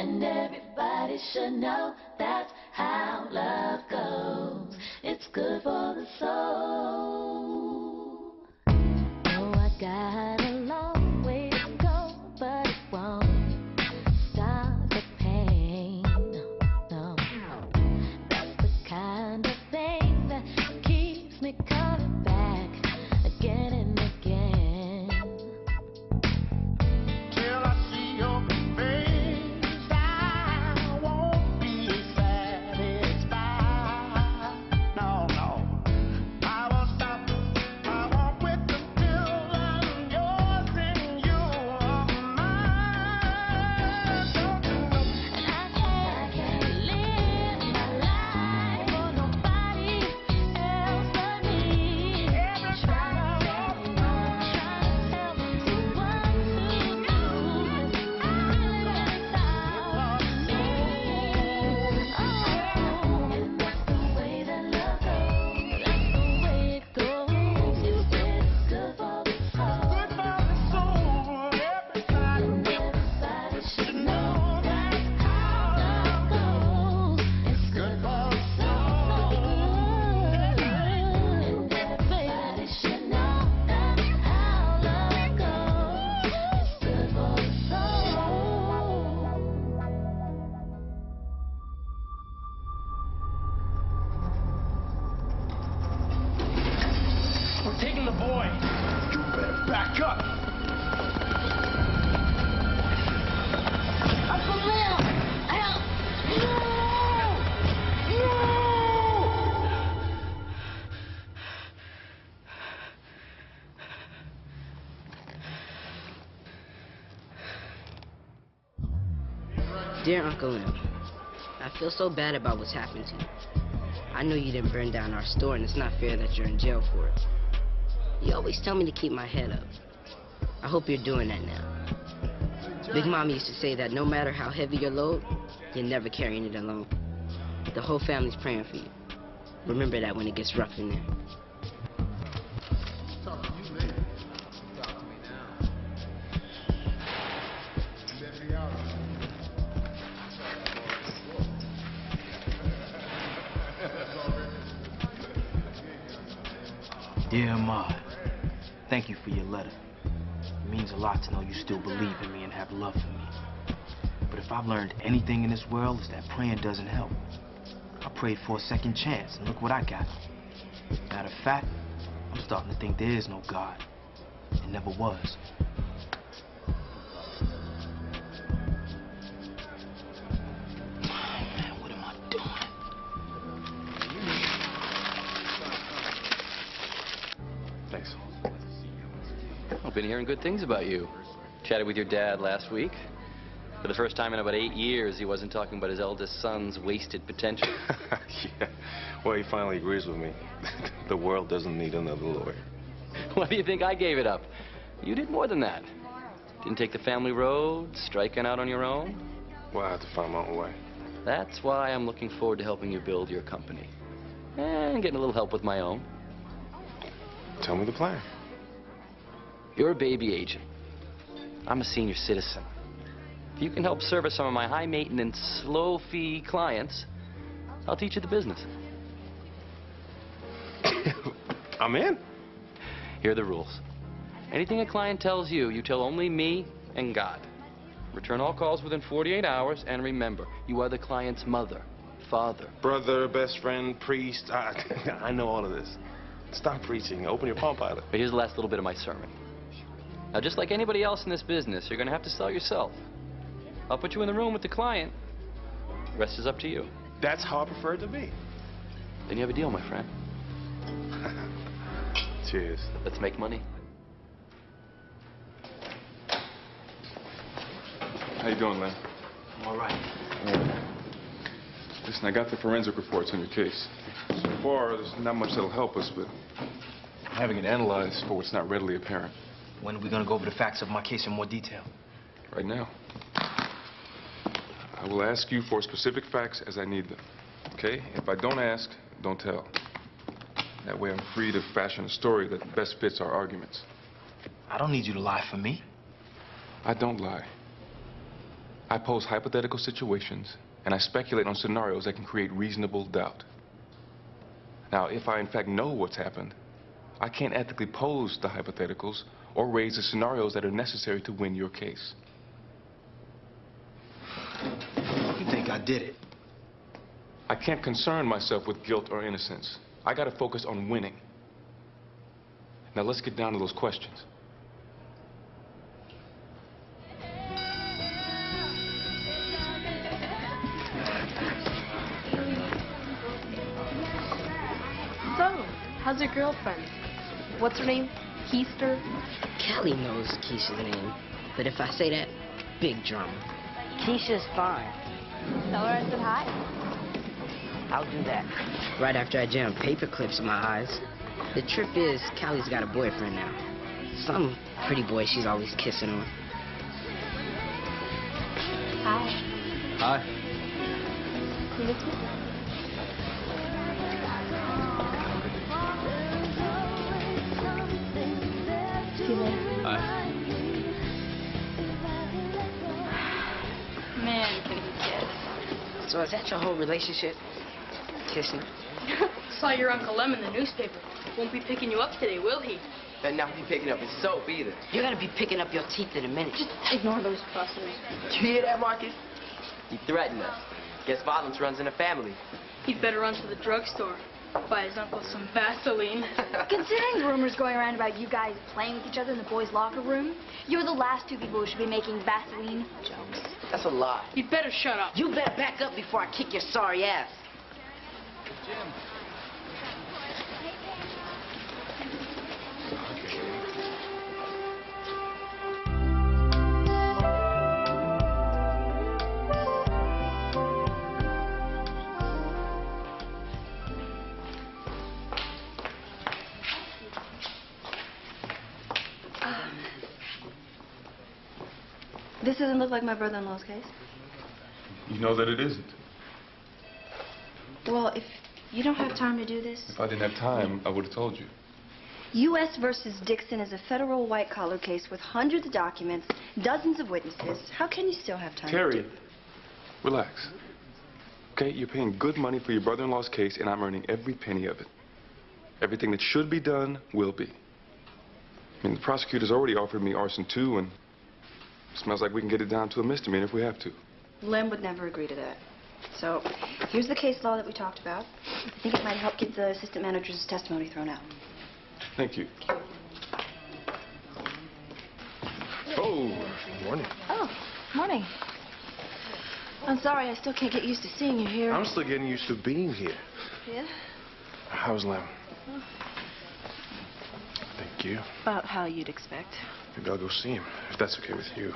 And everybody should know that's how love goes. It's good for the soul. Oh, I got a long way to go, but it won't stop the pain. No, that's the kind of thing that keeps me coming back again and again. Till I see your face, I won't be satisfied. No, no, I won't stop. I won't quit until I'm yours and you're mine. Don't you know? And I can't live my life for nobody else but me. Trying to tell me what to do. And that's the way that love goes. That's the way it goes. It's good for the soul. Good for the soul. Everybody And everybody should know that's how love goes. It's good for the soul. And everybody should know that's how love goes. It's good for the soul. We're taking the boy. You better back up. Dear Uncle Em, I feel so bad about what's happened to you. I know you didn't burn down our store, and it's not fair that you're in jail for it. You always tell me to keep my head up. I hope you're doing that now. Big Mama used to say that no matter how heavy your load, you're never carrying it alone. The whole family's praying for you. Remember that when it gets rough in there. Dear Ahmad, thank you for your letter. It means a lot to know you still believe in me and have love for me. But if I've learned anything in this world, it's that praying doesn't help. I prayed for a second chance, and look what I got. Matter of fact, I'm starting to think there is no God. It never was. Man, what am I doing? Thanks. I've been hearing good things about you. Chatted with your dad last week. For the first time in about 8 years, he wasn't talking about his eldest son's wasted potential. Yeah. Well, he finally agrees with me. The world doesn't need another lawyer. Why do you think I gave it up? You did more than that. Didn't take the family road, striking out on your own. Well, I have to find my own way. That's why I'm looking forward to helping you build your company. And getting a little help with my own. Tell me the plan. You're a baby agent. I'm a senior citizen. If you can help service some of my high-maintenance, slow-fee clients, I'll teach you the business. I'm in. Here are the rules. Anything a client tells you, you tell only me and God. Return all calls within 48 hours, and remember, you are the client's mother, father. Brother, best friend, priest. I know all of this. Stop preaching. Open your Palm Pilot. But here's the last little bit of my sermon. Now, just like anybody else in this business, you're going to have to sell yourself. I'll put you in the room with the client. The rest is up to you. That's how I prefer it to be. Then you have a deal, my friend. Cheers. Let's make money. How you doing, man? I'm all right. Listen, I got the forensic reports on your case. So far, there's not much that'll help us, but having it analyzed for what's not readily apparent. When are we going to go over the facts of my case in more detail? Right now. I will ask you for specific facts as I need them. Okay? If I don't ask, don't tell. That way I'm free to fashion a story that best fits our arguments. I don't need you to lie for me. I don't lie. I pose hypothetical situations, and I speculate on scenarios that can create reasonable doubt. Now, if I in fact know what's happened, I can't ethically pose the hypotheticals or raise the scenarios that are necessary to win your case. You think I did it? I can't concern myself with guilt or innocence. I gotta focus on winning. Now let's get down to those questions. So, how's your girlfriend? What's her name? Keister? Callie knows Keisha's name, but if I say that, big drama. Keisha's fine. Tell her I said hi. I'll do that. Right after I jam paper clips in my eyes. The trip is, Callie's got a boyfriend now. Some pretty boy she's always kissing on. Hi. Hi. You miss me? See you later. Hi. Man, can he kiss? So is that your whole relationship? Kissing? Saw your Uncle Lem in the newspaper. Won't be picking you up today, will he? Better not be picking up his soap either. You're gonna be picking up your teeth in a minute. Just ignore those fussers. You hear that, Marcus? He threatened us. Guess violence runs in the family. He'd better run to the drugstore. Buy his uncle some Vaseline. Considering rumors going around about you guys playing with each other in the boys' locker room, you're the last two people who should be making Vaseline jokes. That's a lie. You'd better shut up. You better back up before I kick your sorry ass. This doesn't look like my brother-in-law's case. You know that it isn't. Well, if you don't have time to do this... If I didn't have time, I would have told you. U.S. versus Dixon is a federal white-collar case with hundreds of documents, dozens of witnesses. How can you still have time to do Carrie, it? relax. Okay, you're paying good money for your brother-in-law's case, and I'm earning every penny of it. Everything that should be done will be. I mean, the prosecutor's already offered me arson too, and it smells like we can get it down to a misdemeanor if we have to. Lem would never agree to that. So, here's the case law that we talked about. I think it might help get the assistant manager's testimony thrown out. Thank you. Oh, morning. Oh, morning. I'm sorry, I still can't get used to seeing you here. I'm still getting used to being here. Yeah? How's Lem? Thank you. About how you'd expect. Maybe I'll go see him, if that's okay with you.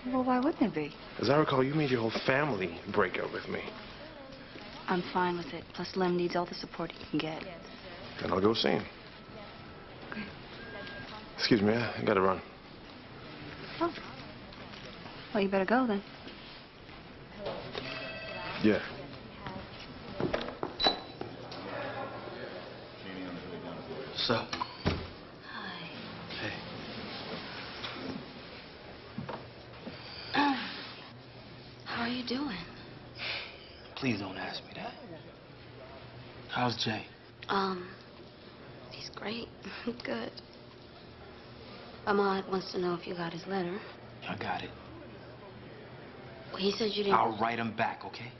Well, why wouldn't it be? As I recall, you made your whole family break up with me. I'm fine with it. Plus, Lem needs all the support he can get. Then I'll go see him. Excuse me, I gotta run. Oh. Well, you better go then. Yeah. What's up? Hi. Hey. How are you doing? Please don't ask me that. How's Jay? He's great. Good. Ahmad wants to know if you got his letter. I got it. Well, he said you didn't... I'll write him back, okay?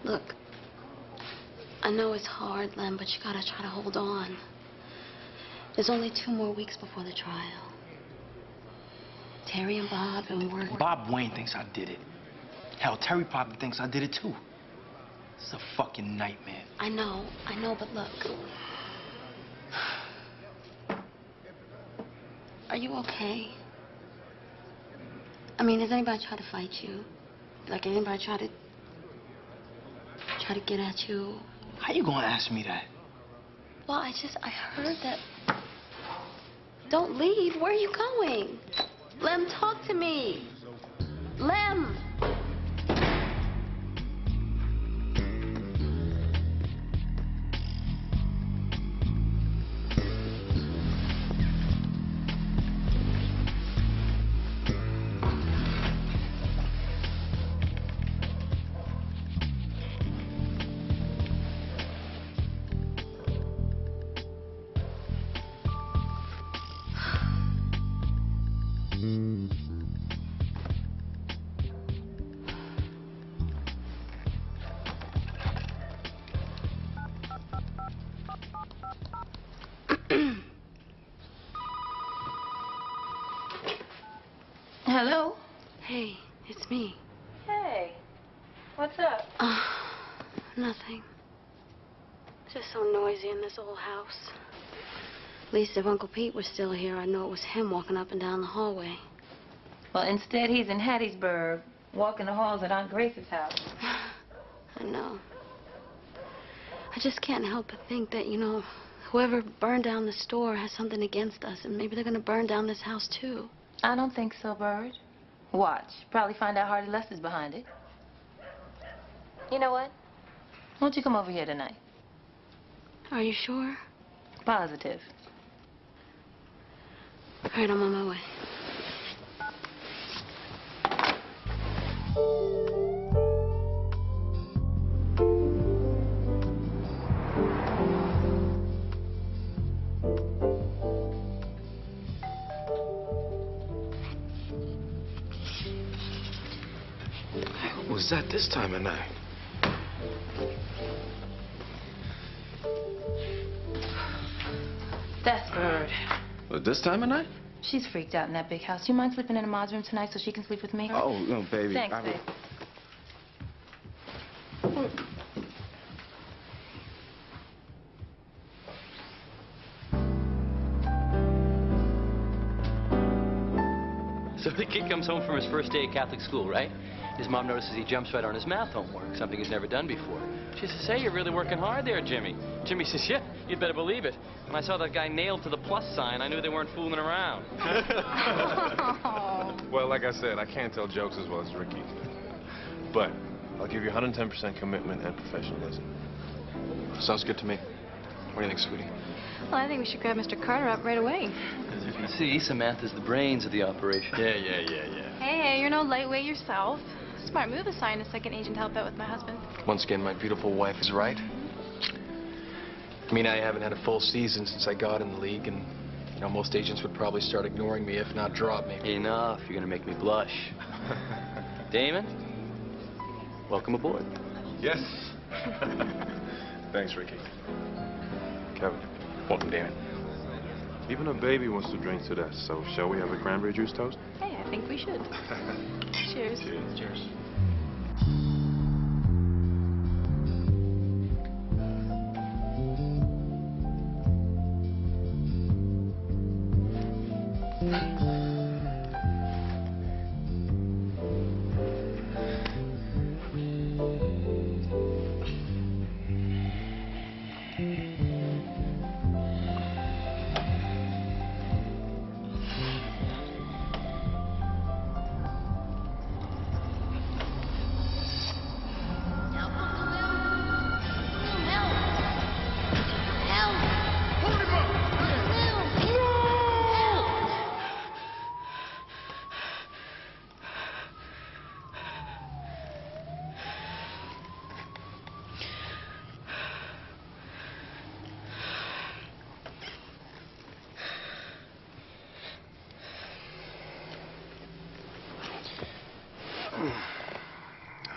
Look, I know it's hard, Lem, but you gotta try to hold on. There's only 2 more weeks before the trial. Terry and Bob and work... Bob Wayne thinks I did it. Hell, Terry probably thinks I did it too. It's a fucking nightmare. I know, but look. Are you okay? I mean, has anybody tried to fight you? Like, anybody try to get at you? How you gonna ask me that? Well, I heard that... Don't leave. Where are you going? Lem, talk to me. Lem! Hello? Hey, it's me. Hey. What's up? Nothing. It's just so noisy in this old house. At least if Uncle Pete was still here, I'd know it was him walking up and down the hallway. Well, instead, he's in Hattiesburg, walking the halls at Aunt Grace's house. I know. I just can't help but think that, you know, whoever burned down the store has something against us, and maybe they're gonna burn down this house, too. I don't think so, Bird. Watch. Probably find out Hardy Lester's behind it. You know what? Won't you come over here tonight? Are you sure? Positive. All right, I'm on my way. What was that this time of night? That's Bird. What, this time of night? She's freaked out in that big house. Do you mind sleeping in Ahmad's room tonight so she can sleep with me? Oh, no, baby. Thanks, babe. So the kid comes home from his first day at Catholic school, right? His mom notices he jumps right on his math homework, something he's never done before. She says, hey, you're really working hard there, Jimmy. Jimmy says, yeah, you'd better believe it. When I saw that guy nailed to the plus sign, I knew they weren't fooling around. Well, like I said, I can't tell jokes as well as Ricky. But I'll give you 110% commitment and professionalism. Sounds good to me. What do you think, sweetie? Well, I think we should grab Mr. Carter up right away. As you can see, Samantha's the brains of the operation. Hey, hey, you're no lightweight yourself. Smart move assigning a second agent to help out with my husband. Once again, my beautiful wife is right. I mean, I haven't had a full season since I got in the league, and, you know, most agents would probably start ignoring me, if not drop me. Enough. You're gonna make me blush. Damon, welcome aboard. Yes. Thanks, Ricky. Kevin. Welcome, Damon. Even a baby wants to drink to that, so shall we have a cranberry juice toast? Hey, I think we should. Cheers. Cheers. Cheers.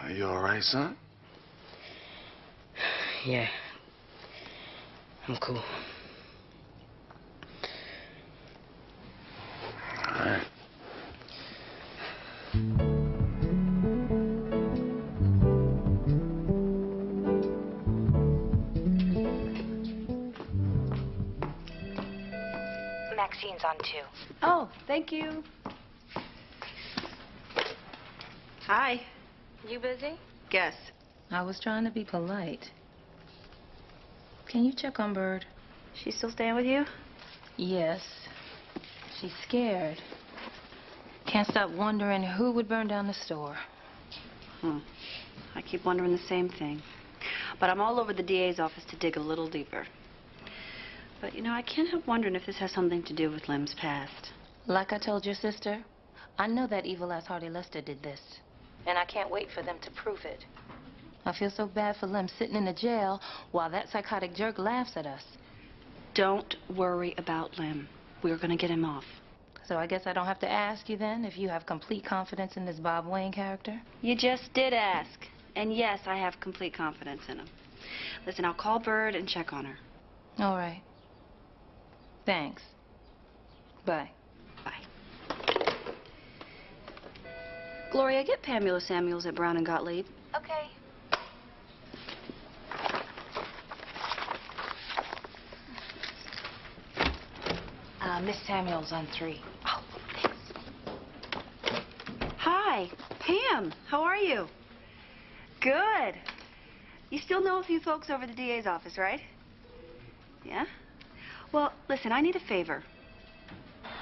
Are you all right, son? Yeah. I'm cool. All right. Maxine's on too. Oh, thank you. Hi. You busy? Guess. I was trying to be polite. Can you check on Bird? She's still staying with you? Yes. She's scared. Can't stop wondering who would burn down the store. I keep wondering the same thing. But I'm all over the DA's office to dig a little deeper. But, you know, I can't help wondering if this has something to do with Lem's past. Like I told your sister, I know that evil-ass Hardy Lester did this. And I can't wait for them to prove it. I feel so bad for Lem sitting in the jail while that psychotic jerk laughs at us. Don't worry about Lem. We're going to get him off. So I guess I don't have to ask you then if you have complete confidence in this Bob Wayne character? You just did ask. And yes, I have complete confidence in him. Listen, I'll call Bird and check on her. All right. Thanks. Bye. Bye. Gloria, get Pamela Samuels at Brown and Gottlieb. Okay. Miss Samuel's on 3. Oh, thanks. Hi, Pam. How are you? Good. You still know a few folks over the DA's office, right? Yeah? Well, listen, I need a favor.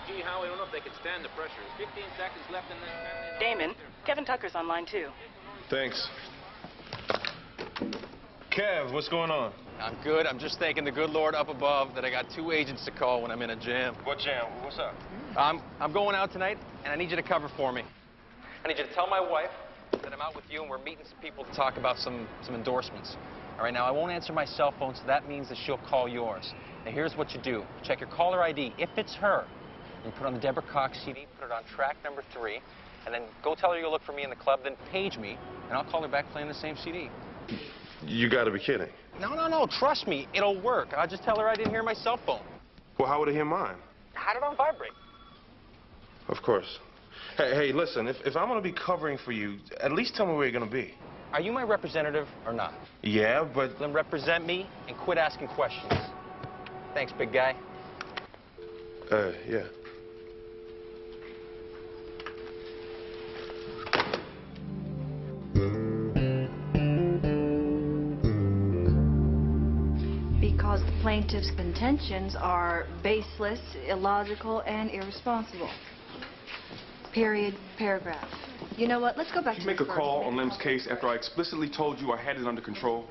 Gee, Howie, I don't know if they can stand the pressure. 15 seconds left in this. Damon, Kevin Tucker's online too. Thanks. Kev, what's going on? I'm good. I'm just thanking the good Lord up above that I got 2 agents to call when I'm in a jam. What jam? What's up? I'm going out tonight, and I need you to cover for me. I need you to tell my wife that I'm out with you, and we're meeting some people to talk about some endorsements. All right, now, I won't answer my cell phone, so that means that she'll call yours. Now, here's what you do. Check your caller ID. If it's her, you put on the Deborah Cox CD, put it on track number 3, and then go tell her you'll look for me in the club, then page me, and I'll call her back playing the same CD. You gotta be kidding. No, trust me, it'll work. I'll just tell her I didn't hear my cell phone. Well, how would I hear mine? I had it on vibrate. Of course. Hey, listen, if I'm gonna be covering for you, at least tell me where you're gonna be. Are you my representative or not? Yeah, but... Then represent me and quit asking questions. Thanks, big guy. Yeah. Because the plaintiff's contentions are baseless, illogical, and irresponsible. Period, paragraph. You know what? Let's go back Did to you make a the call first. on Lem's case after I explicitly told you I had it under control?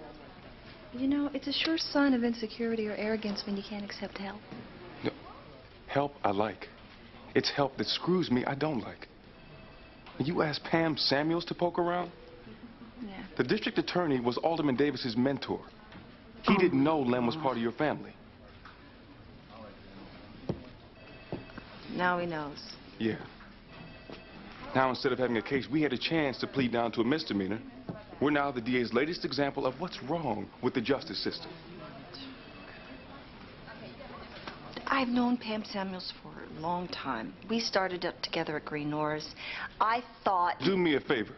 You know, it's a sure sign of insecurity or arrogance when you can't accept help. No. Help I like. It's help that screws me I don't like. You asked Pam Samuels to poke around? Yeah. The district attorney was Alderman Davis's mentor. He didn't know Lem was part of your family. Now he knows. Yeah. Now, instead of having a case, we had a chance to plead down to a misdemeanor. We're now the DA's latest example of what's wrong with the justice system. I've known Pam Samuels for a long time. We started up together at Green Norris. I thought... Do me a favor.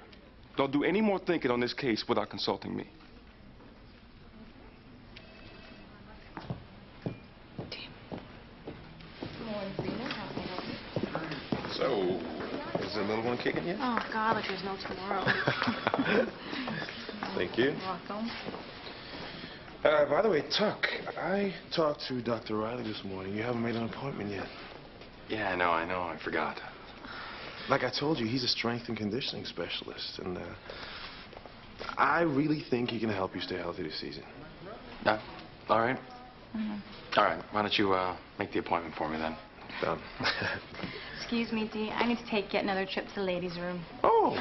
Don't do any more thinking on this case without consulting me. So, is the little one kicking yet? Oh, God, like there's no tomorrow. Thank you. You're welcome. By the way, Tuck, I talked to Dr. Riley this morning. You haven't made an appointment yet. Yeah, I know. I forgot. Like I told you, he's a strength and conditioning specialist, and I really think he can help you stay healthy this season. Yeah? All right. All right. Why don't you make the appointment for me then? Done. Excuse me, Dee. I need to get another trip to the ladies' room. Oh!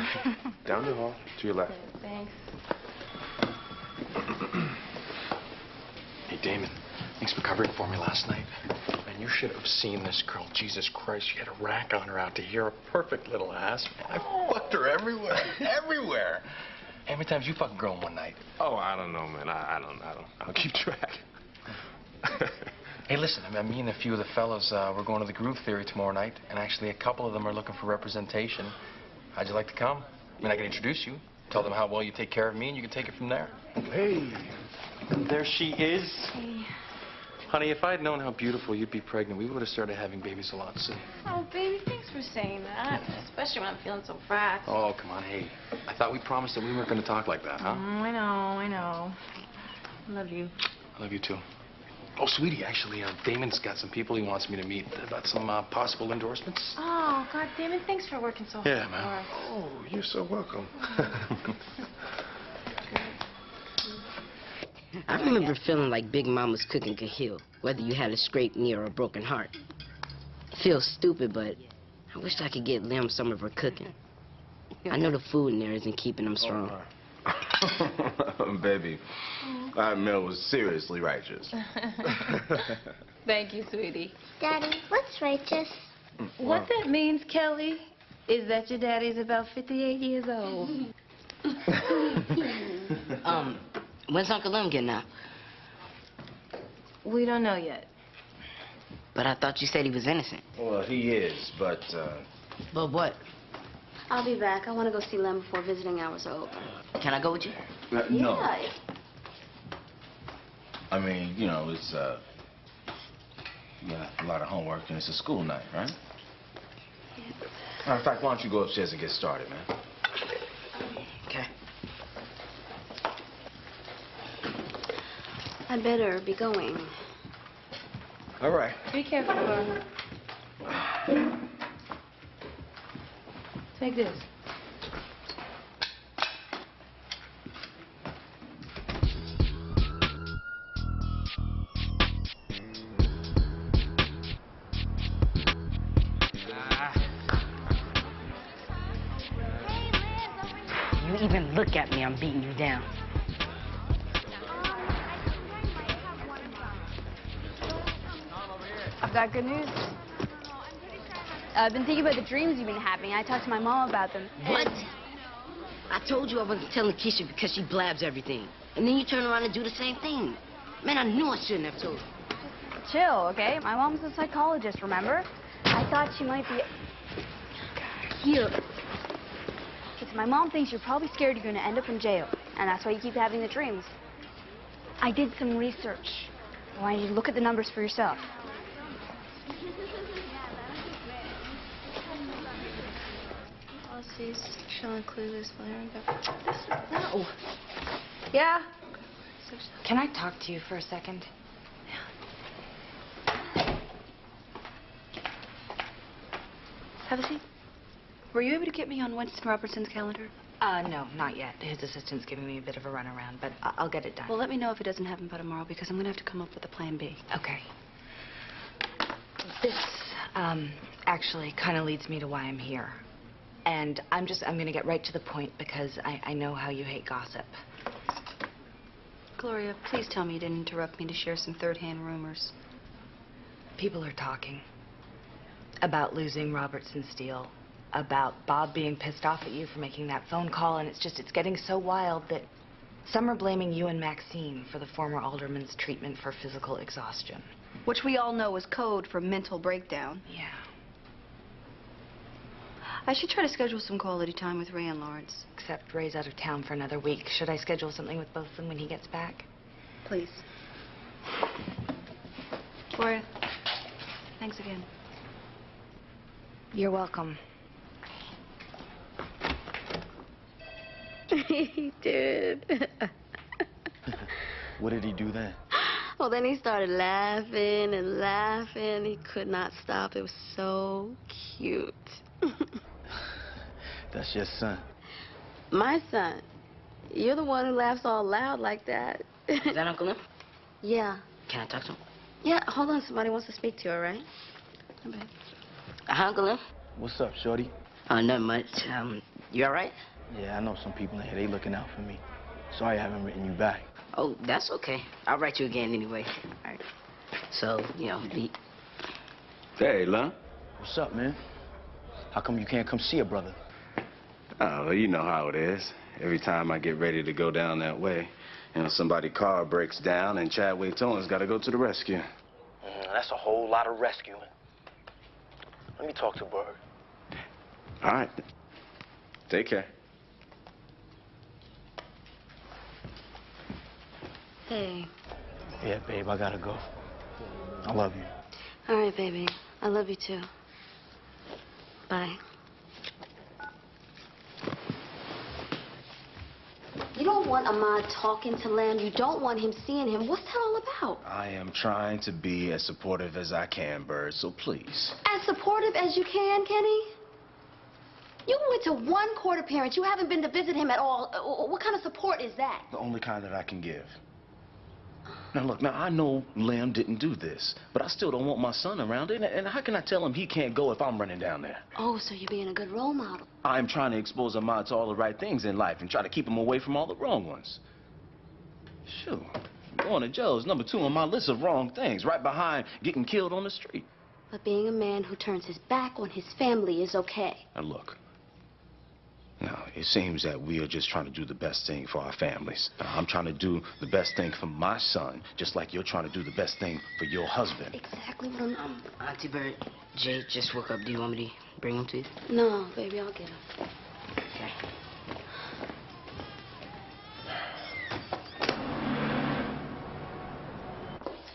Down the hall, to your left. Thanks. Hey, Damon. Thanks for covering for me last night. Man, you should have seen this girl. Jesus Christ, she had a rack on her out to here. A perfect little ass, man. I fucked her everywhere. Everywhere. How many times you fucking girl in one night? Oh, I don't know, man. I don't keep track. Hey, listen, I mean, me and a few of the fellas, we're going to the Groove Theory tomorrow night, and actually a couple of them are looking for representation. How'd you like to come? I mean, I can introduce you, tell them how well you take care of me, and you can take it from there. Hey. There she is. Hey. Honey, if I'd known how beautiful you'd be pregnant, we would have started having babies a lot sooner. Oh, baby, thanks for saying that. Especially when I'm feeling so fat. Oh, come on, hey. I thought we promised that we weren't going to talk like that, huh? I know. Love you. I love you, too. Oh, sweetie, actually, Damon's got some people he wants me to meet about some possible endorsements. Oh, God, Damon, thanks for working so hard. Yeah, man. Oh, you're so welcome. I remember feeling like Big Mama's cooking could heal, whether you had a scraped knee or a broken heart. It feels stupid, but I wish I could get Lem some of her cooking. I know the food in there isn't keeping them strong. Baby, that meal was seriously righteous. Thank you, sweetie. Daddy, what's righteous? What that means, Kelly, is that your daddy's about 58 years old. When's Uncle Lem getting out? We don't know yet. But I thought you said he was innocent. Well, he is, but, But what? I'll be back. I want to go see Lem before visiting hours are over. Can I go with you? no. Yeah. I mean, you know, it's, you got a lot of homework and it's a school night, right? Matter of fact, why don't you go upstairs and get started, man? Okay. I better be going. All right. Be careful, Laura. Take this. You even look at me, I'm beating you down. I've got good news. I've been thinking about the dreams you've been having. I talked to my mom about them. What? I told you I wasn't telling Keisha because she blabs everything. And then you turn around and do the same thing. Man, I knew I shouldn't have told her. Chill, okay? My mom's a psychologist, remember? I thought she might be... Here. Okay, so my mom thinks you're probably scared you're going to end up in jail. And that's why you keep having the dreams. I did some research. I want you to look at the numbers for yourself. Policies shall include this layer. No. Yeah? Can I talk to you for a second? Have a seat. Were you able to get me on Winston Robertson's calendar? No, not yet. His assistant's giving me a bit of a runaround, but I'll get it done. Well, let me know if it doesn't happen by tomorrow, because I'm going to have to come up with a plan B. Okay. This, actually kind of leads me to why I'm here. And I'm going to get right to the point because I know how you hate gossip. Gloria, please tell me you didn't interrupt me to share some third-hand rumors. People are talking about losing Robertson's deal, about Bob being pissed off at you for making that phone call, and it's getting so wild that some are blaming you and Maxine for the former alderman's treatment for physical exhaustion. Which we all know is code for mental breakdown. Yeah. I should try to schedule some quality time with Ray and Lawrence. Except Ray's out of town for another week. Should I schedule something with both of them when he gets back? Please. Gloria, thanks again. You're welcome. He did. What did he do then? Well, then he started laughing and laughing. He could not stop. It was so cute. That's your son. My son. You're the one who laughs all loud like that. Is that Uncle Lem? Yeah. Can I talk to him? Yeah, hold on. Somebody wants to speak to you, all right? Hi, babe. Hi, Uncle Lem. What's up, shorty? Not much. You all right? Yeah, I know some people in here. They looking out for me. Sorry I haven't written you back. Oh, that's okay. I'll write you again anyway. All right. So, you know, Hey, Lon. What's up, man? How come you can't come see a brother? Oh, well, you know how it is. Every time I get ready to go down that way, you know, somebody's car breaks down and Chadway Tolan's got to go to the rescue. That's a whole lot of rescuing. Let me talk to Bird. All right. Take care. Hey. Yeah, babe, I gotta go. I love you. All right, baby. I love you, too. Bye. You don't want Ahmad talking to Lamb. You don't want him seeing him. What's that all about? I am trying to be as supportive as I can, Bird, so please. As supportive as you can, Kenny? You went to one court appearance. You haven't been to visit him at all. What kind of support is that? The only kind that I can give. Now, look, now, I know Lamb didn't do this, but I still don't want my son around it. And how can I tell him he can't go if I'm running down there? Oh, so you're being a good role model. I'm trying to expose Ahmad to all the right things in life and try to keep him away from all the wrong ones. Sure. Going to jail is number 2 on my list of wrong things, right behind getting killed on the street. But being a man who turns his back on his family is okay. Now, look. Now, it seems that we are just trying to do the best thing for our families. I'm trying to do the best thing for my son, just like you're trying to do the best thing for your husband. Exactly what I'm... Auntie Bird, Jay just woke up. Do you want me to bring him to you? No, baby, I'll get him. Okay.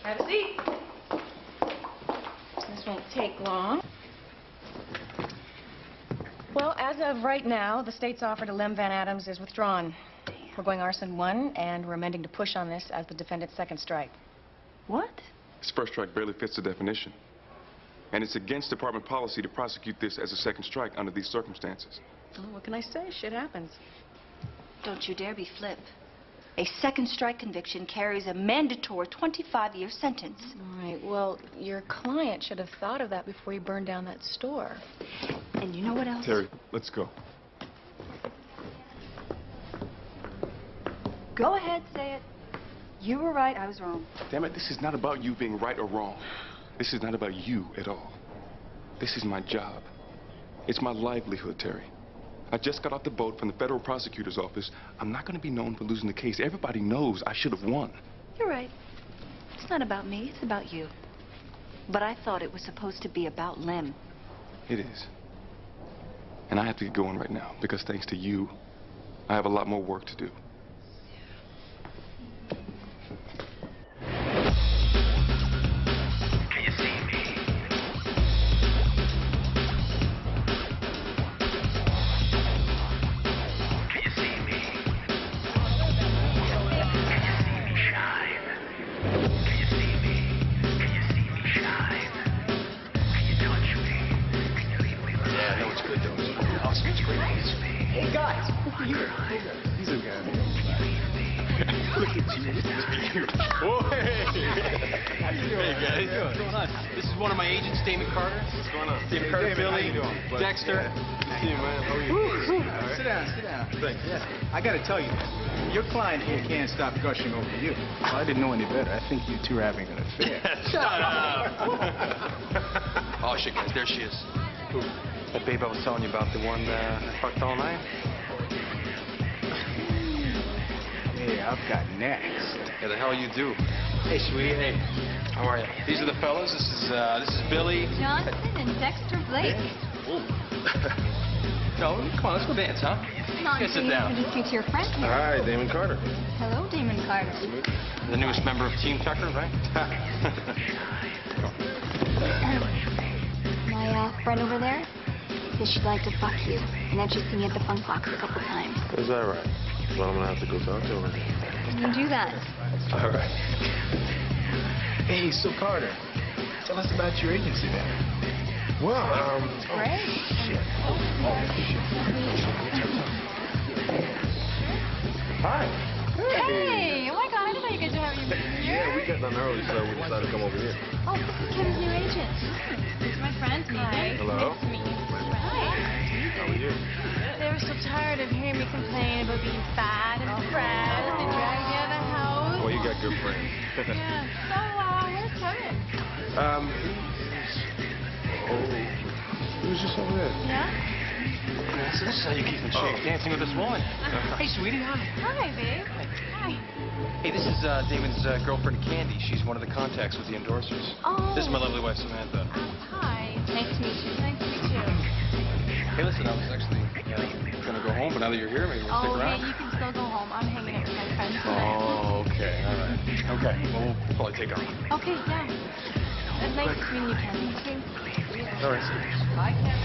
Have a seat. This won't take long. Well, as of right now, the state's offer to Lem Van Adams is withdrawn. We're going arson 1, and we're amending to push on this as the defendant's second strike. What? His first strike barely fits the definition. And it's against department policy to prosecute this as a second strike under these circumstances. Oh, what can I say? Shit happens. Don't you dare be flip. A second strike conviction carries a mandatory 25-year sentence. All right, well, your client should have thought of that before he burned down that store. And you know what else? Terry, let's go. Go ahead, say it. You were right, I was wrong. Damn it, this is not about you being right or wrong. This is not about you at all. This is my job. It's my livelihood, Terry. I just got off the boat from the federal prosecutor's office. I'm not going to be known for losing the case. Everybody knows I should have won. You're right. It's not about me, it's about you. But I thought it was supposed to be about Lem. It is. And I have to get going right now because thanks to you, I have a lot more work to do. Can you see me? Can you see me? Can you see me shine? Can you see me? Can you see me shine? Can you touch me? Can you leave me alone? Yeah, I know it's good though. Awesome, it's great. Hey guys, These are guys. Look at you. Whoa, hey. How you doing? Hey guys. What's going on? This is one of my agents, Damon Carter. What's going on? Damon Carter, Damon, how Billy, you doing? Dexter. Yeah. Good to see you, man. How are you? Right. Sit down, sit down. Thanks. Yeah. I gotta tell you, your client here can't stop gushing over you. Well, I didn't know any better. I think you two are having an affair. Shut up. Oh, shit, guys, there she is. Who? That babe I was telling you about, the one that fucked all night? Hey, I've got next. Yeah, the hell you do. Hey, sweetie, hey. How are you? These are the fellas. This is Billy. Johnson and Dexter Blake. No, come on, let's go dance, huh? Come on, Sit down. introduce you to your friend here. Hi, Damon Carter. Hello, Damon Carter. The newest member of Team Tucker, right? My friend over there says she'd like to fuck you, and that she's seen you at the Funk Box a couple times. Is that right? Well, I'm gonna have to go talk to her. Can you do that? All right. Hey, so Carter, tell us about your agency then. Well, Great. Shit. Hi. Hey! Oh my god, I didn't know you guys were having your meeting here. Yeah, we got done early, so we decided to come over here. Oh, this is Kim's new agent. These are my friends, Mavric. Hello. Nice to meet you. How are you? They were so tired of hearing me complain about being fat and depressed. They dragged me out of the house. Well, you got good friends. Yeah. So, where's Kevin? He was just over there. Yeah? So this is how you keep in shape, dancing with this woman. Hey, sweetie, hi. Hi, babe. Hi. Hey, this is Damon's girlfriend, Candy. She's one of the contacts with the endorsers. Oh. This is my lovely wife, Samantha. Hi. Nice to meet you. Nice to meet you. Hey, listen, I was actually gonna go home, but now that you're here, maybe we'll stick Oh, around. hey, you can still go home. I'm hanging out with my friends tonight. Oh, okay, all right. Okay, well, we'll probably take off. Okay, yeah. It's nice meeting you, Kevin. All right. Bye, Kevin.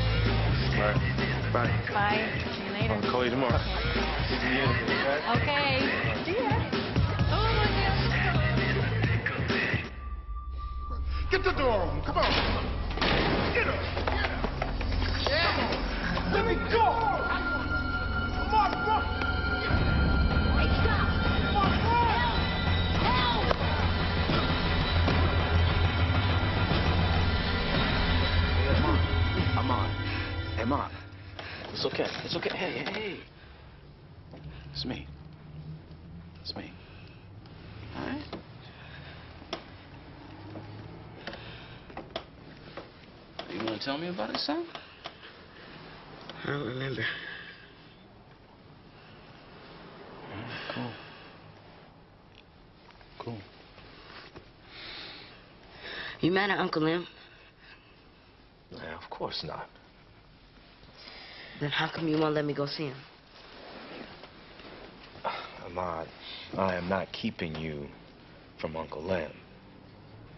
All right. Bye. Bye. See you later. I'll call you tomorrow. Okay. See ya. Oh, my God. Get the door open. Come on. Get her. Yeah. Let me go. Come on, bro. Hey, stop. Come on, Ahmad. Hey, Mom. It's okay. It's okay. Hey, hey, hey. It's me. It's me. All right? You want to tell me about it, son? I don't remember. You mad at Uncle Lim? Yeah, of course not. Then how come you won't let me go see him? Ahmad, I am not keeping you from Uncle Lim.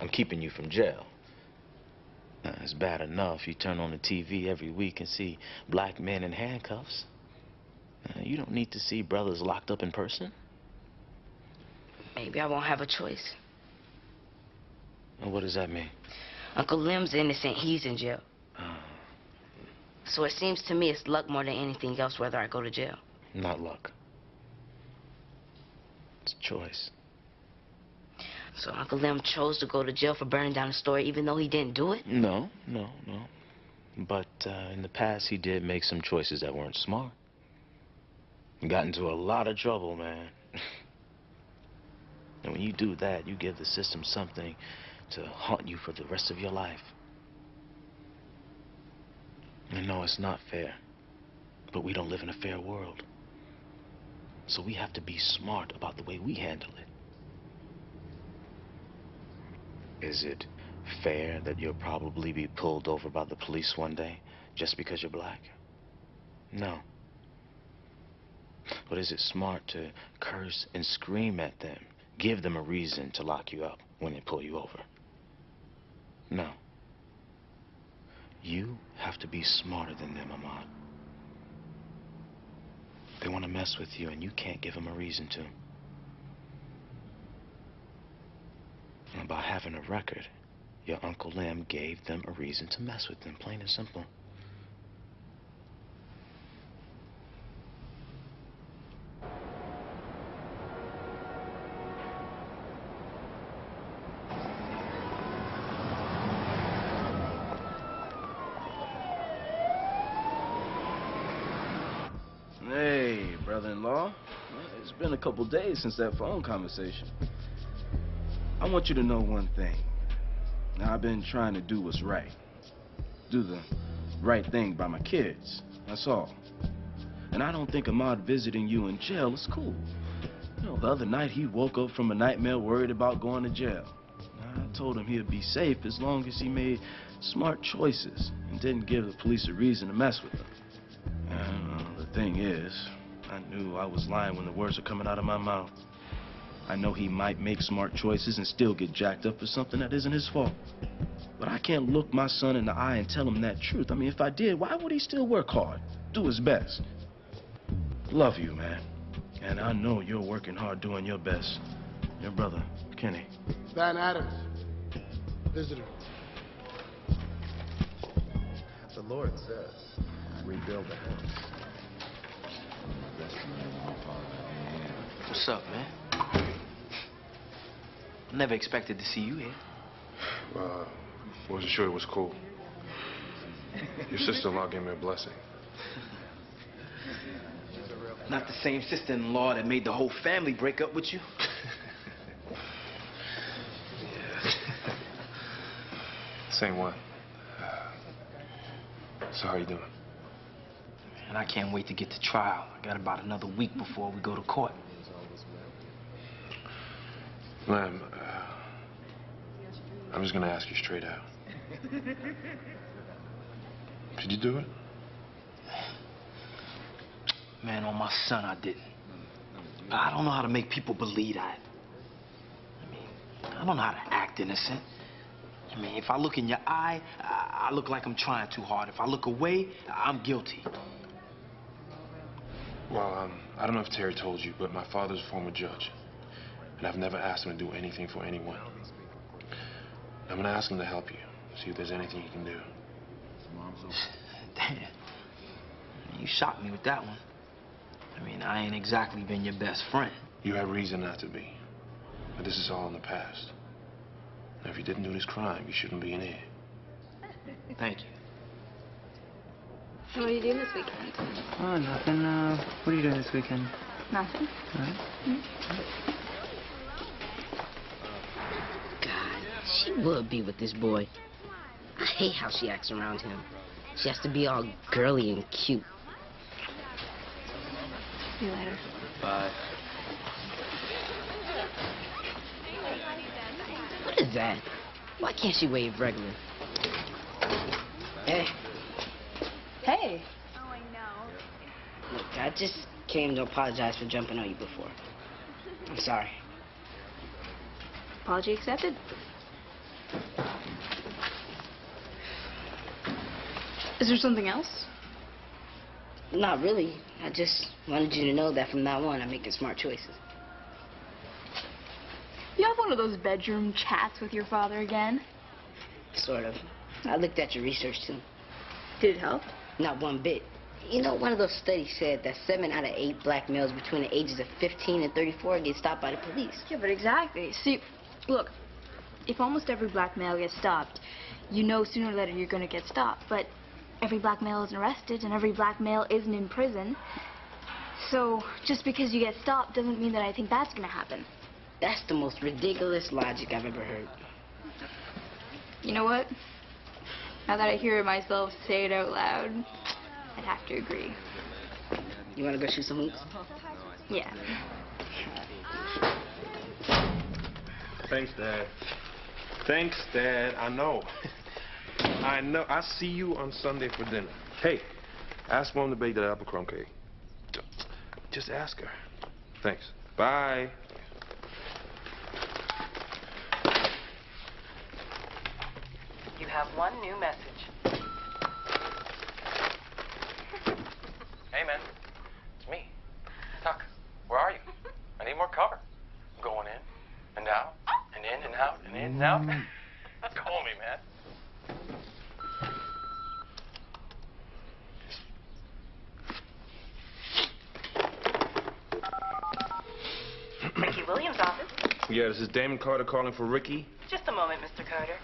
I'm keeping you from jail. It's bad enough you turn on the TV every week and see black men in handcuffs. You don't need to see brothers locked up in person. Maybe I won't have a choice. And what does that mean? Uncle Lim's innocent. He's in jail. So it seems to me it's luck more than anything else whether I go to jail. Not luck. It's a choice. So Uncle Lim chose to go to jail for burning down the store even though he didn't do it? No. But in the past, he did make some choices that weren't smart. He got into a lot of trouble, man. And when you do that, you give the system something to haunt you for the rest of your life. I know it's not fair, but we don't live in a fair world. So we have to be smart about the way we handle it. Is it fair that you'll probably be pulled over by the police one day just because you're black? No. But is it smart to curse and scream at them, give them a reason to lock you up when they pull you over? No. You have to be smarter than them, Ahmad. They want to mess with you, and you can't give them a reason to. And by having a record, your Uncle Lim gave them a reason to mess with them, plain and simple. Hey, brother-in-law. It's been a couple days since that phone conversation. I want you to know one thing. Now, I've been trying to do what's right. Do the right thing by my kids. That's all. And I don't think Ahmad visiting you in jail is cool. You know, the other night he woke up from a nightmare worried about going to jail. I told him he'd be safe as long as he made smart choices and didn't give the police a reason to mess with him. And the thing is, I knew I was lying when the words were coming out of my mouth. I know he might make smart choices and still get jacked up for something that isn't his fault. But I can't look my son in the eye and tell him that truth. I mean, if I did, why would he still work hard, do his best? Love you, man. And I know you're working hard doing your best. Your brother, Kenny. Van Adams. Visitor. The Lord says, rebuild the house. What's up, man? Never expected to see you here. Wasn't sure it was cool. Your sister-in-law gave me a blessing. Not the same sister-in-law that made the whole family break up with you. Same one. So how you doing? And I can't wait to get to trial. I got about another week before we go to court. Ma'am, I'm just gonna ask you straight out. Did you do it? Man, on my son, I didn't. I don't know how to make people believe that. I mean, I don't know how to act innocent. I mean, if I look in your eye, I look like I'm trying too hard. If I look away, I'm guilty. Well, I don't know if Terry told you, but my father's a former judge. And I've never asked him to do anything for anyone. I'm gonna ask him to help you, see if there's anything he can do. Damn. You shocked me with that one. I mean, I ain't exactly been your best friend. You had reason not to be. But this is all in the past. Now, if you didn't do this crime, you shouldn't be in here. Thank you. So what are you doing this weekend? Oh, nothing. What are you doing this weekend? Nothing. All right. God, she would be with this boy. I hate how she acts around him. She has to be all girly and cute. See you later. Bye. What is that? Why can't she wave regular? Hey. Hey. Oh, I know. Look, I just came to apologize for jumping on you before. I'm sorry. Apology accepted. Is there something else? Not really. I just wanted you to know that from now on, I'm making smart choices. You have one of those bedroom chats with your father again? Sort of. I looked at your research, too. Did it help? Not one bit. You know, one of those studies said that 7 out of 8 black males between the ages of 15 and 34 get stopped by the police. Yeah, but exactly. See, look, if almost every black male gets stopped, you know sooner or later you're going to get stopped. But every black male isn't arrested and every black male isn't in prison. So just because you get stopped doesn't mean that I think that's going to happen. That's the most ridiculous logic I've ever heard. You know what? Now that I hear myself say it out loud, I'd have to agree. You want to go shoot some hoops? Yeah. Thanks, Dad. Thanks, Dad. I know. I know. I'll see you on Sunday for dinner. Hey, ask Mom to bake that apple crumb cake. Just ask her. Thanks. Bye. You have one new message. Hey, man. It's me. Tuck, where are you? I need more cover. I'm going in and out and in and out and in and out. Call me, man. Ricky Williams' office. Yeah, this is Damon Carter calling for Ricky. Just a moment, Mr. Carter.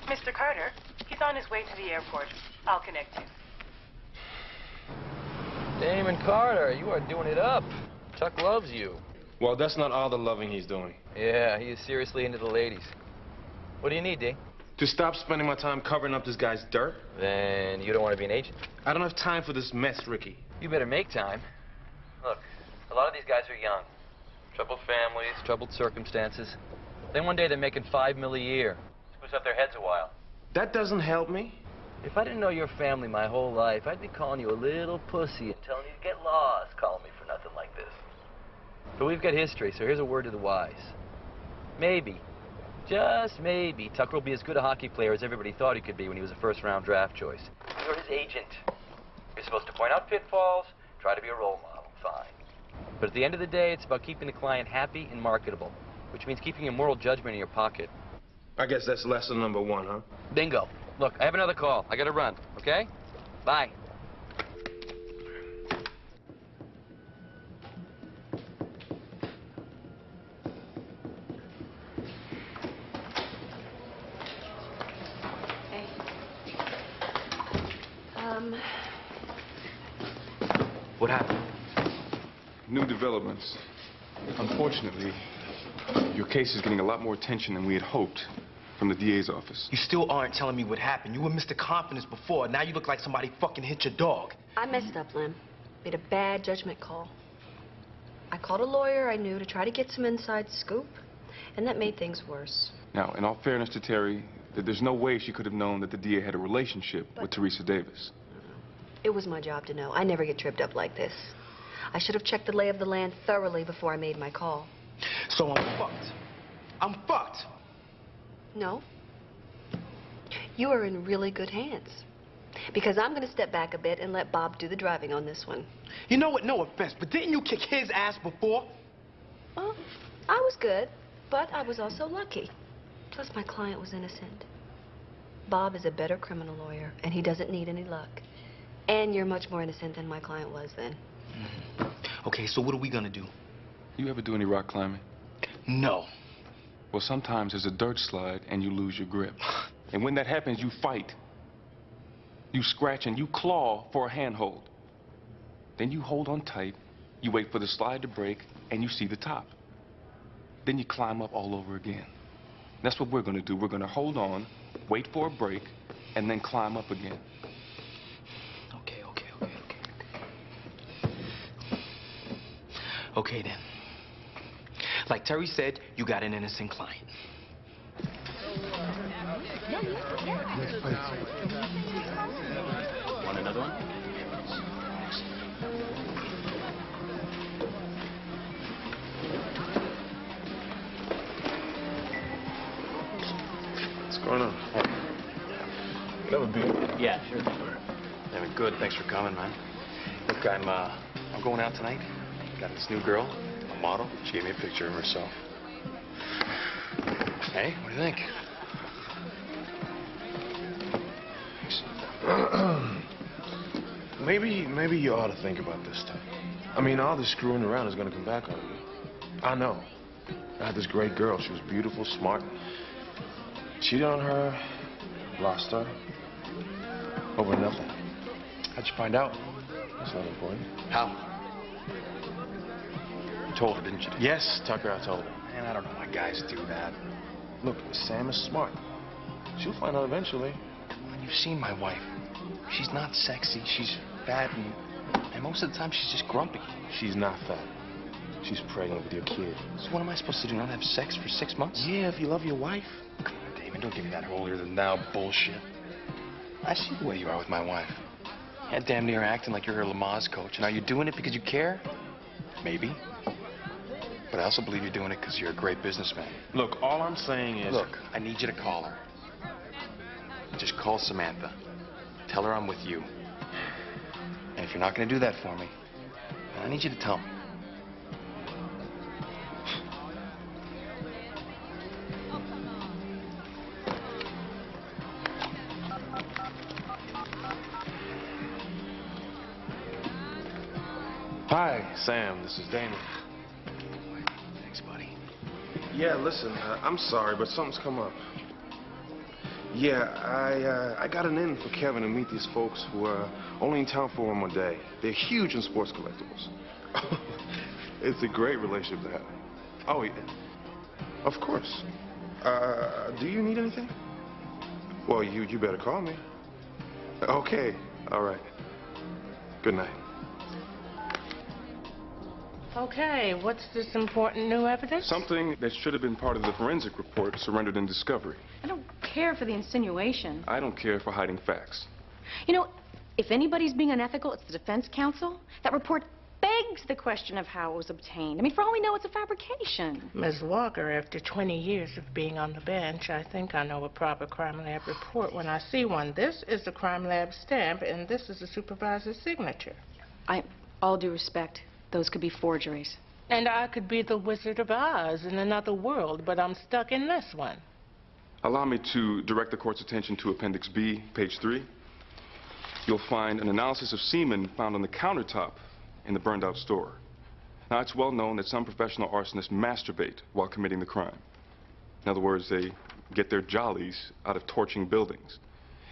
Mr. Carter, he's on his way to the airport. I'll connect you. Damon Carter, you are doing it up. Chuck loves you. Well, that's not all the loving he's doing. Yeah, he is seriously into the ladies. What do you need, D? To stop spending my time covering up this guy's dirt? Then you don't want to be an agent? I don't have time for this mess, Ricky. You better make time. Look, a lot of these guys are young. Troubled families, troubled circumstances. Then one day they're making $5 million a year. Screws up their heads a while. That doesn't help me. If I didn't know your family my whole life, I'd be calling you a little pussy and telling you to get lost, calling me for nothing like this. But we've got history, so here's a word to the wise. Maybe, just maybe, Tucker will be as good a hockey player as everybody thought he could be when he was a first-round draft choice. You're his agent. You're supposed to point out pitfalls, try to be a role model, fine. But at the end of the day, it's about keeping the client happy and marketable, which means keeping your moral judgment in your pocket. I guess that's lesson number 1, huh? Bingo. Look, I have another call. I gotta run, okay? Bye. Hey. What happened? New developments. Unfortunately, your case is getting a lot more attention than we had hoped from the DA's office. You still aren't telling me what happened. You were Mr. Confidence before. Now you look like somebody fucking hit your dog. I messed up, Lem. Made a bad judgment call. I called a lawyer I knew to try to get some inside scoop, and that made things worse. Now, in all fairness to Terry, there's no way she could have known that the DA had a relationship with Teresa Davis. It was my job to know. I never get tripped up like this. I should have checked the lay of the land thoroughly before I made my call. So I'm fucked. I'm fucked. No. You are in really good hands. Because I'm going to step back a bit and let Bob do the driving on this one. You know what? No offense, but didn't you kick his ass before? Well, I was good, but I was also lucky. Plus, my client was innocent. Bob is a better criminal lawyer, and he doesn't need any luck. And you're much more innocent than my client was then. Okay, so what are we gonna do? You ever do any rock climbing? No. Well, sometimes there's a dirt slide and you lose your grip. And when that happens, you fight. You scratch and you claw for a handhold. Then you hold on tight, you wait for the slide to break, and you see the top. Then you climb up all over again. That's what we're gonna do. We're gonna hold on, wait for a break, and then climb up again. Okay. Okay, then. Like Terry said, you got an innocent client. Want another one? What's going on? That would be. Yeah, sure. Damon, good. Thanks for coming, man. Look, I'm going out tonight. Got this new girl, a model. She gave me a picture of herself. Hey, what do you think? Maybe you ought to think about this time. I mean, all this screwing around is gonna come back on you. I know. I had this great girl. She was beautiful, smart. Cheated on her, lost her. Over nothing. How'd you find out? That's not important. How? You told her, didn't you? Yes, Tucker, I told her. Man, I don't know why guys do that. Look, Sam is smart. She'll find out eventually. You've seen my wife. She's not sexy. She's fat, and most of the time she's just grumpy. She's not fat. She's pregnant with your kid. So what am I supposed to do, not have sex for 6 months? Yeah, if you love your wife. Come on, Damon, don't give me that holier than thou bullshit. I see the way you are with my wife. You're damn near acting like you're her Lamaze coach. And are you doing it because you care? Maybe. But I also believe you're doing it because you're a great businessman. Look, all I'm saying is... Look, I need you to call her. Just call Samantha. Tell her I'm with you. And if you're not going to do that for me, then I need you to tell me. Hi, Sam. This is Damon. Thanks, buddy. Yeah, listen, I'm sorry, but something's come up. Yeah, I got an in for Kevin to meet these folks who are only in town for one more day. They're huge in sports collectibles. It's a great relationship to have. Oh, yeah. Of course. Do you need anything? Well, you better call me. Okay, all right. Good night. Okay, what's this important new evidence? Something that should have been part of the forensic report surrendered in discovery. I don't care for the insinuation. I don't care for hiding facts. You know, if anybody's being unethical, it's the defense counsel. That report begs the question of how it was obtained. I mean, for all we know, it's a fabrication. Ms. Walker, after 20 years of being on the bench, I think I know a proper crime lab report when I see one. This is the crime lab stamp, and this is the supervisor's signature. All due respect, those could be forgeries. And I could be the Wizard of Oz in another world, but I'm stuck in this one. Allow me to direct the court's attention to Appendix B, page 3. You'll find an analysis of semen found on the countertop in the burned-out store. Now, it's well known that some professional arsonists masturbate while committing the crime. In other words, they get their jollies out of torching buildings.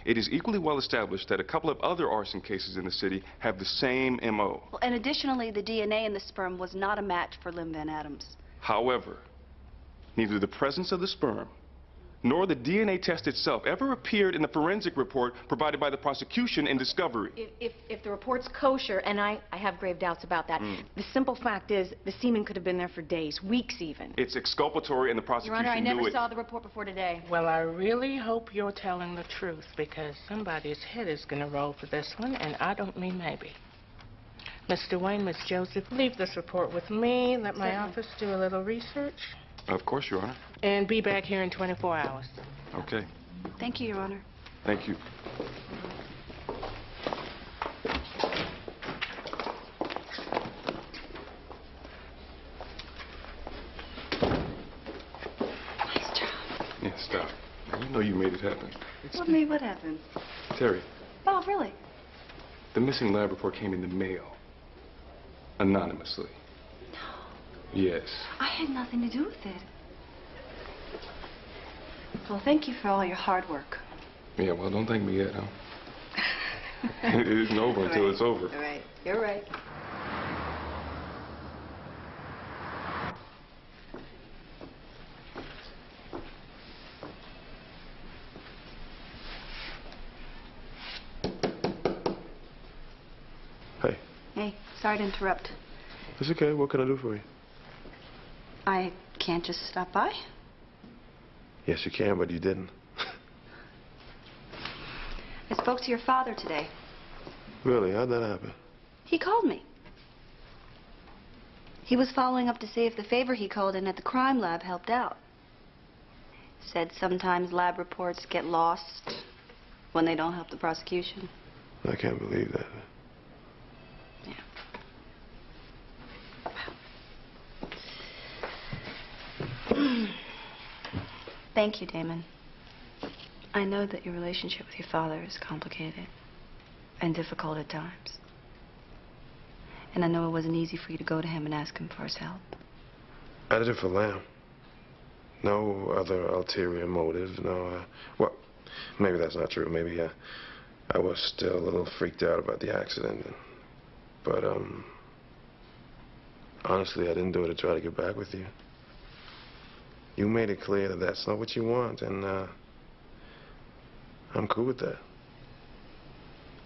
It is equally well established that a couple of other arson cases in the city have the same M.O. Well, and additionally, the DNA in the sperm was not a match for Lim Van Adams. However, neither the presence of the sperm nor the DNA test itself ever appeared in the forensic report provided by the prosecution in discovery. If the report's kosher, and I have grave doubts about that, the simple fact is the semen could have been there for days, weeks even. It's exculpatory and the Your prosecution Honor, I never knew it. saw the report before today. Well, I really hope you're telling the truth, because somebody's head is going to roll for this one, and I don't mean maybe. Mr. Wayne, Miss Joseph, leave this report with me. Let my office do a little research. Of course, Your Honor. And be back here in 24 hours. Okay. Thank you, Your Honor. Thank you. Nice job. Yeah, stop. You know you made it happen. What happened? Terry, Oh, really? the missing lab report came in the mail. Anonymously. No. Yes. I had nothing to do with it. Well, thank you for all your hard work. Yeah, well, don't thank me yet, huh? It isn't over until it's over. All right. You're right. Hey. Hey, sorry to interrupt. It's okay. What can I do for you? I can't just stop by. Yes, you can, but you didn't. I spoke to your father today. Really? How'd that happen? He called me. He was following up to see if the favor he called in at the crime lab helped out. Said sometimes lab reports get lost when they don't help the prosecution. I can't believe that. Thank you, Damon. I know that your relationship with your father is complicated and difficult at times. And I know it wasn't easy for you to go to him and ask him for his help. I did it for Lamb. No other ulterior motive, no, well, maybe that's not true. Maybe I was still a little freaked out about the accident. But, honestly, I didn't do it to try to get back with you. You made it clear that that's not what you want, and, I'm cool with that.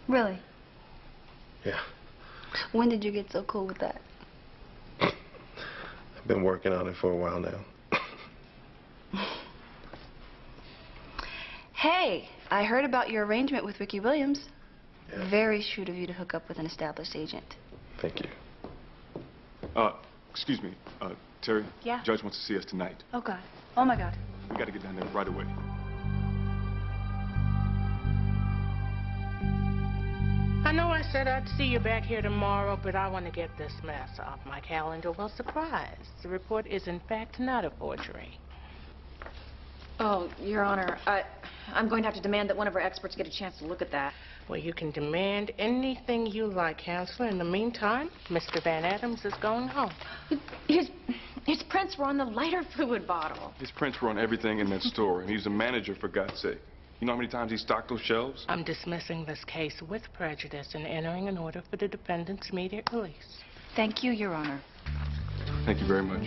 Really? Yeah. When did you get so cool with that? I've been working on it for a while now. Hey, I heard about your arrangement with Ricky Williams. Yeah. Very shrewd of you to hook up with an established agent. Thank you. Excuse me, Terry? Yeah? Judge wants to see us tonight. Oh, God. Oh, my God. We gotta get down there right away. I know I said I'd see you back here tomorrow, but I want to get this mess off my calendar. Well, surprise. The report is, in fact, not a forgery. Oh, Your Honor, I'm going to have to demand that one of our experts get a chance to look at that. Well, you can demand anything you like, Counselor. In the meantime, Mr. Van Adams is going home. His prints were on the lighter fluid bottle. His prints were on everything in that store, and he's a manager, for God's sake. You know how many times he stocked those shelves? I'm dismissing this case with prejudice and entering an order for the defendant's immediate release. Thank you, Your Honor. Thank you very much.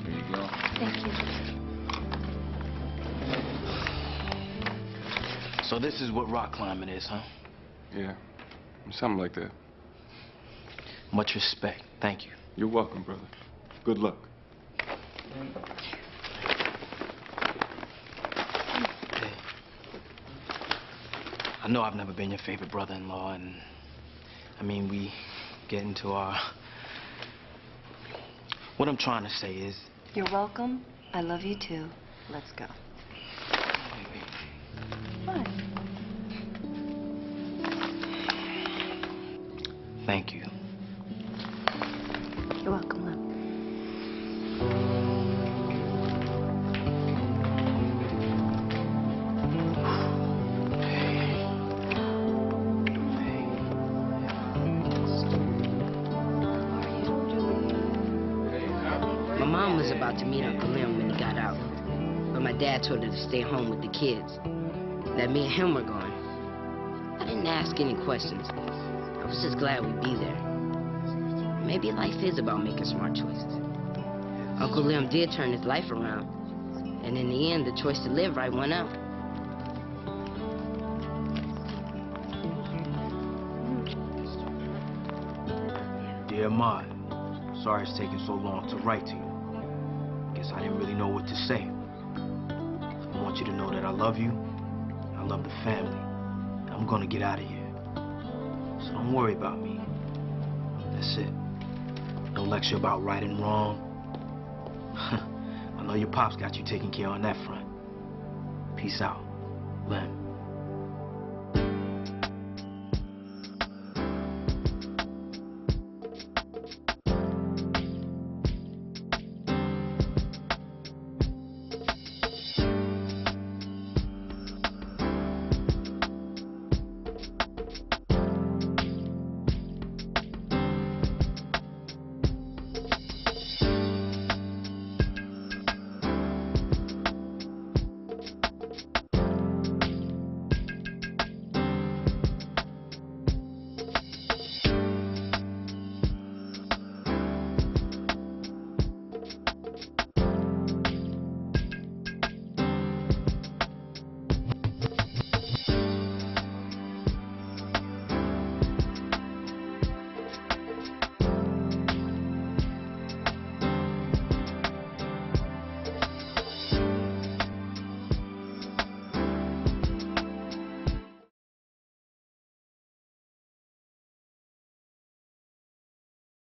There you go. Thank you. So this is what rock climbing is, huh? Yeah, something like that. Much respect. Thank you. You're welcome, brother. Good luck. I know I've never been your favorite brother-in-law, and I mean, we get into our... What I'm trying to say is... You're welcome. I love you, too. Let's go. What? Thank you. You're welcome, love. My mom was about to meet Uncle Lem when he got out, but my dad told her to stay home with the kids, that me and him were going. I didn't ask any questions. I was just glad we'd be there. Maybe life is about making smart choices. Uncle Lem did turn his life around, and in the end, the choice to live right won out. Dear Ahmad, sorry it's taken so long to write to you. Guess I didn't really know what to say. I want you to know that I love you. I love the family. I'm gonna get out of here. So don't worry about me. That's it. No lecture about right and wrong. I know your pops got you taken care of on that front. Peace out, Lem.